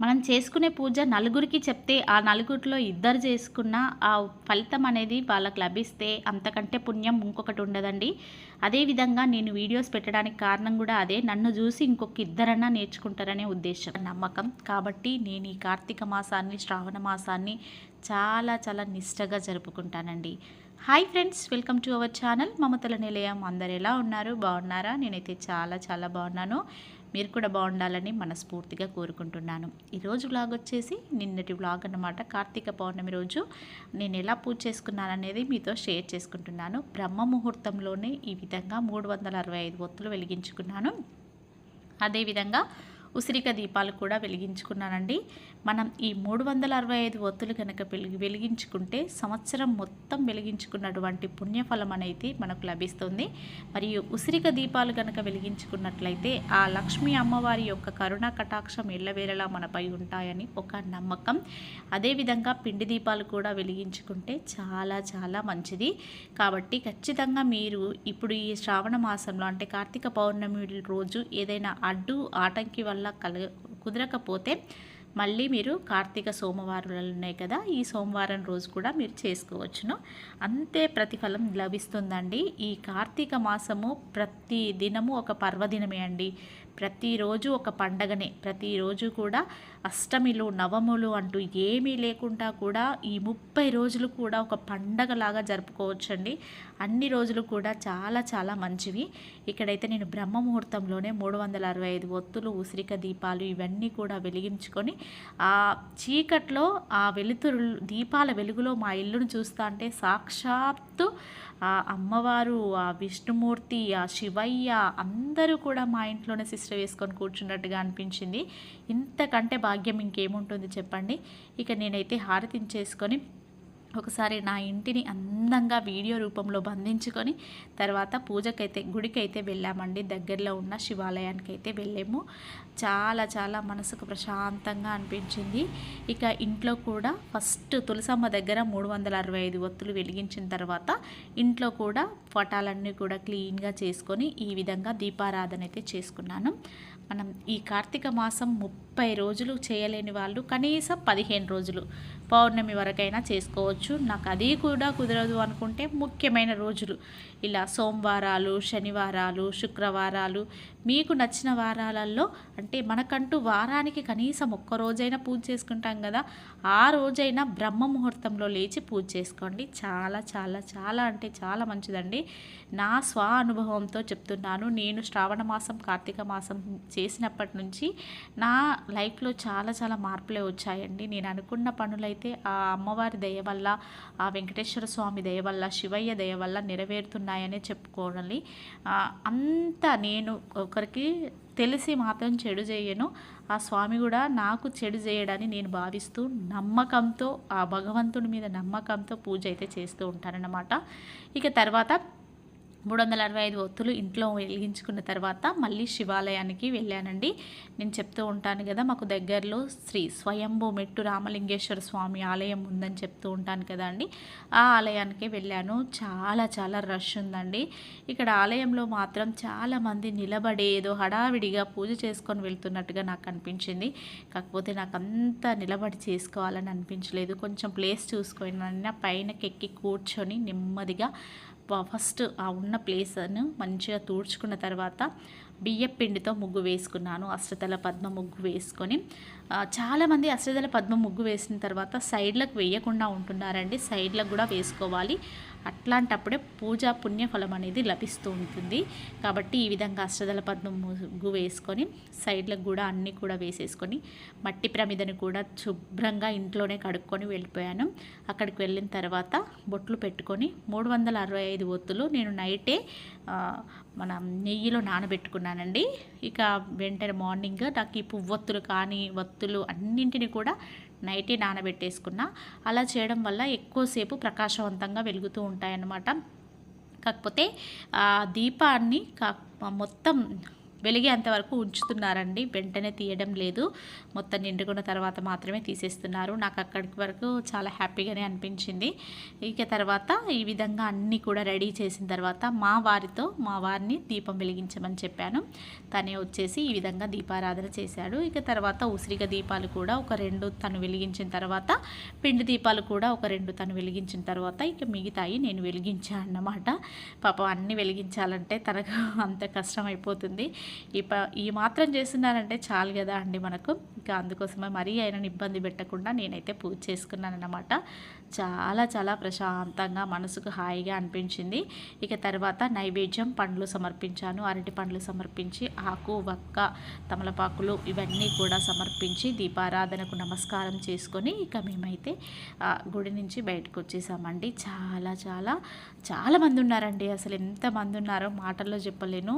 మనం చేసుకునే పూజ నలుగురికి చెప్తే, ఆ నలుగురిలో ఇద్దరు చేసుకున్న ఆ ఫలితం అనేది వాళ్ళకి లభిస్తే అంతకంటే పుణ్యం ఇంకొకటి ఉండదండి. అదేవిధంగా నేను వీడియోస్ పెట్టడానికి కారణం కూడా అదే. నన్ను చూసి ఇంకొక ఇద్దరన్నా నేర్చుకుంటారనే ఉద్దేశం, నమ్మకం. కాబట్టి నేను ఈ కార్తీక మాసాన్ని, శ్రావణ మాసాన్ని చాలా చాలా నిష్టగా జరుపుకుంటానండి. Hi friends, welcome to our channel మమతల నిలయం. అందరు ఎలా ఉన్నారు? బాగున్నారా? నేనైతే చాలా చాలా బాగున్నాను. మీరు కూడా బాగుండాలని మనస్ఫూర్తిగా కోరుకుంటున్నాను. ఈరోజు వ్లాగ్ వచ్చేసి నిన్నటి వ్లాగ్ అన్నమాట. కార్తీక పౌర్ణమి రోజు నేను ఎలా పూజ చేసుకున్నాను అనేది మీతో షేర్ చేసుకుంటున్నాను. బ్రహ్మ ముహూర్తంలోనే ఈ విధంగా 365 ఒత్తులు వెలిగించుకున్నాను. అదేవిధంగా ఉసిరిక దీపాలు కూడా వెలిగించుకున్నానండి. మనం ఈ 365 ఒత్తులు కనుక వెలిగించుకుంటే సంవత్సరం మొత్తం వెలిగించుకున్నటువంటి పుణ్యఫలం అనేది మనకు లభిస్తుంది. మరియు ఉసిరిక దీపాలు కనుక వెలిగించుకున్నట్లయితే ఆ లక్ష్మీ అమ్మవారి యొక్క కరుణా కటాక్షం ఎల్లవేళలా మనపై ఉంటాయని ఒక నమ్మకం. అదేవిధంగా పిండి దీపాలు కూడా వెలిగించుకుంటే చాలా చాలా మంచిది. కాబట్టి ఖచ్చితంగా మీరు ఇప్పుడు ఈ శ్రావణ మాసంలో అంటే కార్తీక పౌర్ణమి రోజు ఏదైనా అడ్డు ఆటంకి వల్ల కుదరకపోతే మళ్ళీ మీరు కార్తీక సోమవారాలు ఉన్నాయి కదా, ఈ సోమవారం రోజు కూడా మీరు చేసుకోవచ్చును. అంతే ప్రతిఫలం లభిస్తుందండి. ఈ కార్తీక మాసము ప్రతి దినము ఒక పర్వదినమే అండి. ప్రతిరోజు ఒక పండగనే. ప్రతిరోజు కూడా అష్టమిలు నవములు అంటూ ఏమీ లేకుండా కూడా ఈ 30 రోజులు కూడా ఒక పండగలాగా జరుపుకోవచ్చండి. అన్ని రోజులు కూడా చాలా చాలా మంచివి. ఇక్కడైతే నేను బ్రహ్మ ముహూర్తంలోనే 365 ఒత్తులు, ఉసిరిక దీపాలు ఇవన్నీ కూడా వెలిగించుకొని ఆ చీకట్లో ఆ వెలుతురు దీపాల వెలుగులో మా ఇల్లును చూస్తా అంటే సాక్షాత్తు ఆ అమ్మవారు, ఆ విష్ణుమూర్తి, ఆ శివయ్య అందరూ కూడా మా ఇంట్లోనే సిస్టర్ వేసుకొని కూర్చున్నట్టుగా అనిపించింది. ఇంతకంటే భాగ్యం ఇంకేముంటుంది చెప్పండి. ఇక నేనైతే హారతించేసుకొని ఒకసారి నా ఇంటిని అందంగా వీడియో రూపంలో బంధించుకొని తర్వాత పూజకైతే గుడికైతే వెళ్ళామండి. దగ్గరలో ఉన్న శివాలయానికి అయితే వెళ్ళాము. చాలా చాలా మనసుకు ప్రశాంతంగా అనిపించింది. ఇక ఇంట్లో కూడా ఫస్ట్ తులసమ్మ దగ్గర 365 ఒత్తులు వెలిగించిన తర్వాత ఇంట్లో కూడా పటాలన్నీ కూడా క్లీన్గా చేసుకొని ఈ విధంగా దీపారాధన అయితే చేసుకున్నాను. మనం ఈ కార్తీక మాసం 30 రోజులు చేయలేని వాళ్ళు కనీసం 15 రోజులు పౌర్ణమి వరకైనా చేసుకోవచ్చు. నాకు అది కూడా కుదరదు అనుకుంటే ముఖ్యమైన రోజులు ఇలా సోమవారాలు, శనివారాలు, శుక్రవారాలు మీకు నచ్చిన వారాలలో అంటే మనకంటూ వారానికి కనీసం ఒక్క రోజైనా పూజ చేసుకుంటాం కదా, ఆ రోజైనా బ్రహ్మ ముహూర్తంలో లేచి పూజ చేసుకోండి. చాలా చాలా చాలా అంటే చాలా మంచిదండి. నా స్వ అనుభవంతో చెప్తున్నాను. నేను శ్రావణ మాసం, కార్తీక మాసం చేసినప్పటి నుంచి నా లైఫ్లో చాలా చాలా మార్పులే వచ్చాయండి. నేను అనుకున్న పనులైతే ఆ అమ్మవారి దయ వల్ల, ఆ వెంకటేశ్వర స్వామి దయ వల్ల, శివయ్య దయ వల్ల నెరవేరుతున్నాయనే చెప్పుకోవాలి. అంతా నేను ఒకరికి తెలిసి మాత్రం చెడు చేయను. ఆ స్వామి కూడా నాకు చెడు చేయడాన్ని నేను భావిస్తూ నమ్మకంతో, ఆ భగవంతుని మీద నమ్మకంతో పూజ అయితే చేస్తూ ఉంటానన్నమాట. ఇక తర్వాత 365 ఒత్తులు ఇంట్లో వెలిగించుకున్న తర్వాత మళ్ళీ శివాలయానికి వెళ్ళానండి. నేను చెప్తూ ఉంటాను కదా, మాకు దగ్గరలో శ్రీ స్వయంభూ మెట్టు రామలింగేశ్వర స్వామి ఆలయం ఉందని చెప్తూ ఉంటాను కదా అండి. ఆ ఆలయానికి వెళ్ళాను. చాలా చాలా రష్ ఉందండి. ఇక్కడ ఆలయంలో మాత్రం చాలామంది నిలబడి ఏదో హడావిడిగా పూజ చేసుకొని వెళ్తున్నట్టుగా నాకు అనిపించింది. కాకపోతే నాకు అంత నిలబడి చేసుకోవాలని అనిపించలేదు. కొంచెం ప్లేస్ చూసుకొని పైనకెక్కి కూర్చొని నెమ్మదిగా ఫస్ట్ ఆ ఉన్న ప్లేస్ను మంచిగా తూడ్చుకున్న తర్వాత బియ్యపిండితో ముగ్గు వేసుకున్నాను. అష్టదళ పద్మ ముగ్గు వేసుకొని చాలామంది అష్టదళ పద్మ ముగ్గు వేసిన తర్వాత సైడ్లకు వేయకుండా ఉంటున్నారండి. సైడ్లకు కూడా వేసుకోవాలి. అట్లాంటప్పుడే పూజా పుణ్యఫలం అనేది లభిస్తూ ఉంటుంది. కాబట్టి ఈ విధంగా అష్టదళ పద్మ ముగ్గు వేసుకొని సైడ్లకు కూడా అన్నీ కూడా వేసేసుకొని మట్టి ప్రమిదను కూడా శుభ్రంగా ఇంట్లోనే కడుక్కొని వెళ్ళిపోయాను. అక్కడికి వెళ్ళిన తర్వాత బొట్లు పెట్టుకొని 365 ఒత్తులు నేను నైటే మన నెయ్యిలో నానబెట్టుకున్నానండి. ఇక వెంటనే మార్నింగ్ నాకు ఈ పువ్వొత్తులు కానీ ఒత్తులు అన్నింటినీ కూడా నైటే నానబెట్టేసుకున్నా. అలా చేయడం వల్ల ఎక్కువసేపు ప్రకాశవంతంగా వెలుగుతూ ఉంటాయన్నమాట. కాకపోతే ఆ దీపాన్ని మొత్తం వెలిగేంత వరకు ఉంచుతున్నారండి, వెంటనే తీయడం లేదు. మొత్తం నిండుకున్న తర్వాత మాత్రమే తీసేస్తున్నారు. నాకు అక్కడికి వరకు చాలా హ్యాపీగానే అనిపించింది. ఇక తర్వాత ఈ విధంగా అన్నీ కూడా రెడీ చేసిన తర్వాత మా వారిని దీపం వెలిగించమని చెప్పాను. తనే వచ్చేసి ఈ విధంగా దీపారాధన చేశాడు. ఇక తర్వాత ఉసిరిగ దీపాలు కూడా ఒక 2 తను వెలిగించిన తర్వాత, పిండి దీపాలు కూడా ఒక 2 తను వెలిగించిన తర్వాత ఇక మిగతాయి నేను వెలిగించాను అన్నమాట. పాపం అన్నీ వెలిగించాలంటే తనకు అంత కష్టం అయిపోతుంది. ఈ మాత్రం చేస్తున్నానంటే చాలు కదా అండి మనకు. ఇక అందుకోసమే మరీ ఆయనను ఇబ్బంది పెట్టకుండా నేనైతే పూజ చేసుకున్నాను అన్నమాట. చాలా చాలా ప్రశాంతంగా మనసుకు హాయిగా అనిపించింది. ఇక తర్వాత నైవేద్యం పండ్లు సమర్పించాను. అరటి పండ్లు సమర్పించి ఆకు వక్క తమలపాకులు ఇవన్నీ కూడా సమర్పించి దీపారాధనకు నమస్కారం చేసుకొని ఇక మేమైతే గుడి నుంచి బయటకు వచ్చేసామండి. చాలా చాలా చాలా మంది ఉన్నారండి. అసలు ఎంతమంది ఉన్నారో మాటల్లో చెప్పలేను.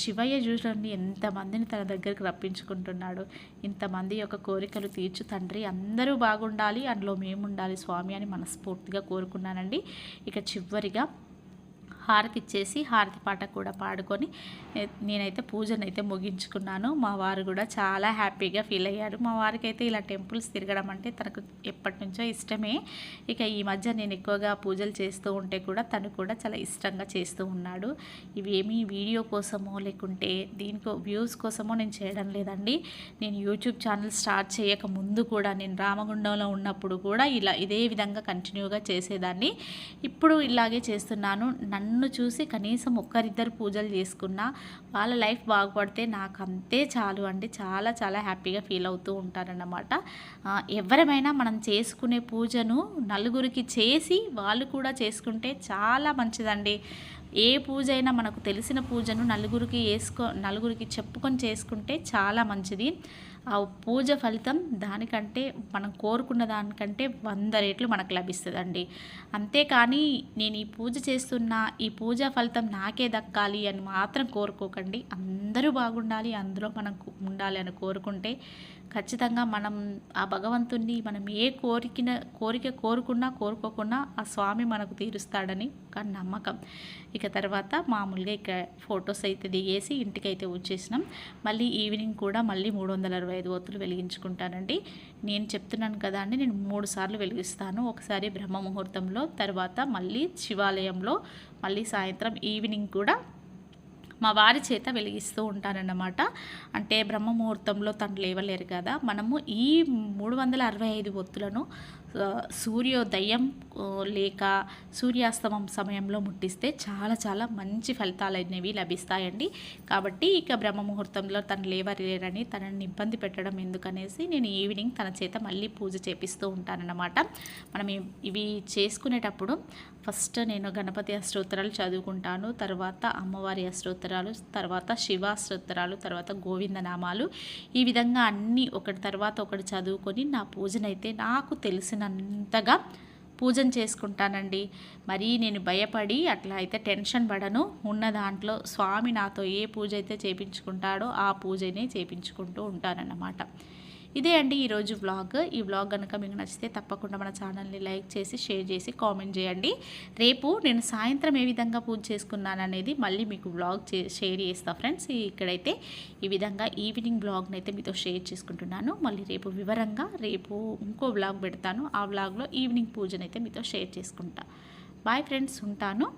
శివయ్య చూడండి ఎంతమందిని తన దగ్గరికి రప్పించుకుంటున్నాడు. ఇంతమంది యొక్క కోరికలు తీర్చు తండ్రి, అందరూ బాగుండాలి, అందులో మేము ఉండాలి స్వామి అని మనస్ఫూర్తిగా కోరుకున్నానండి. ఇక చివరిగా హారతి ఇచ్చేసి హారతి పాట కూడా పాడుకొని నేనైతే పూజనైతే ముగించుకున్నాను. మా వారు కూడా చాలా హ్యాపీగా ఫీల్ అయ్యారు. మా వారికి అయితే ఇలా టెంపుల్స్ తిరగడం అంటే తనకు ఎప్పటి నుంచో ఇష్టమే. ఇక ఈ మధ్య నేను ఎక్కువగా పూజలు చేస్తూ ఉంటే కూడా తను కూడా చాలా ఇష్టంగా చేస్తూ ఉన్నాడు. ఇవేమీ వీడియో కోసమో లేకుంటే దీనికో వ్యూస్ కోసమో నేను చేయడం లేదండి. నేను యూట్యూబ్ ఛానల్ స్టార్ట్ చేయక ముందు కూడా, నేను రామగుండంలో ఉన్నప్పుడు కూడా ఇదే విధంగా కంటిన్యూగా చేసేదాన్ని. ఇప్పుడు ఇలాగే చేస్తున్నాను. నన్ను చూసి కనీసం ఒక్కరిద్దరు పూజలు చేసుకున్నా వాళ్ళ లైఫ్ బాగుపడితే నాకు అంతే చాలు అండి. చాలా చాలా హ్యాపీగా ఫీల్ అవుతూ ఉంటారన్నమాట. ఎవరమైనా మనం చేసుకునే పూజను నలుగురికి చేసి వాళ్ళు కూడా చేసుకుంటే చాలా మంచిదండి. ఏ పూజ అయినా మనకు తెలిసిన పూజను నలుగురికి చెప్పుకొని చేసుకుంటే చాలా మంచిది. ఆ పూజ ఫలితం దానికంటే మనం కోరుకున్న దానికంటే 100 రెట్లు మనకు లభిస్తుందండి. అంతేకాని నేను ఈ పూజ చేస్తున్నా, ఈ పూజా ఫలితం నాకే దక్కాలి అని మాత్రం కోరుకోకండి. అందరూ బాగుండాలి, అందులో మనం ఉండాలి అని కోరుకుంటే ఖచ్చితంగా మనం ఆ భగవంతుణ్ణి మనం ఏ కోరిక కోరుకోకున్నా ఆ స్వామి మనకు తీరుస్తాడని ఒక నమ్మకం. ఇక తర్వాత మామూలుగా ఇక ఫొటోస్ అయితే దిగేసి ఇంటికైతే వచ్చేసినాం. మళ్ళీ ఈవినింగ్ కూడా మళ్ళీ 365 ఒత్తులు వెలిగించుకుంటానండి. నేను చెప్తున్నాను కదా అండి, నేను 3 సార్లు వెలిగిస్తాను. ఒకసారి బ్రహ్మ ముహూర్తంలో, తర్వాత మళ్ళీ శివాలయంలో, మళ్ళీ సాయంత్రం ఈవినింగ్ కూడా మా వారి చేత వెలిగిస్తూ ఉంటానన్నమాట. అంటే బ్రహ్మ ముహూర్తంలో తను లేవలేరు కదా, మనము ఈ 365 ఒత్తులను సూర్యోదయం లేక సూర్యాస్తమం సమయంలో ముట్టిస్తే చాలా చాలా మంచి ఫలితాలు అనేవి లభిస్తాయండి. కాబట్టి ఇక బ్రహ్మ ముహూర్తంలో తను లేవలేరని తనని ఇబ్బంది పెట్టడం ఎందుకనేసి నేను ఈవినింగ్ తన చేత మళ్ళీ పూజ చేపిస్తూ ఉంటానన్నమాట. మనం ఇవి చేసుకునేటప్పుడు ఫస్ట్ నేను గణపతి అష్టోత్తరాలు చదువుకుంటాను, తర్వాత అమ్మవారి అష్టోత్తరాలు, తర్వాత శివ అష్టోత్తరాలు, తర్వాత గోవిందనామాలు, ఈ విధంగా అన్నీ ఒకటి తర్వాత ఒకటి చదువుకొని నా పూజనైతే నాకు తెలిసినంతగా పూజన చేసుకుంటానండి. మరీ నేను భయపడి అట్లా అయితే టెన్షన్ పడను. ఉన్న దాంట్లో స్వామి నాతో ఏ పూజ అయితే చేయించుకుంటాడో ఆ పూజనే చేయించుకుంటూ ఉంటానన్నమాట. ఇదే అండి ఈరోజు వ్లాగ్. ఈ వ్లాగ్ కనుక మీకు నచ్చితే తప్పకుండా మన ఛానల్ని లైక్ చేసి, షేర్ చేసి, కామెంట్ చేయండి. రేపు నేను సాయంత్రం ఏ విధంగా పూజ చేసుకున్నాను అనేది మళ్ళీ మీకు వ్లాగ్ షేర్ చేస్తాను ఫ్రెండ్స్. ఇక్కడైతే ఈ విధంగా ఈవినింగ్ వ్లాగ్ని అయితే మీతో షేర్ చేసుకుంటున్నాను. మళ్ళీ రేపు వివరంగా ఇంకో వ్లాగ్ పెడతాను. ఆ వ్లాగ్లో ఈవినింగ్ పూజనైతే మీతో షేర్ చేసుకుంటా. బాయ్ ఫ్రెండ్స్, ఉంటాను.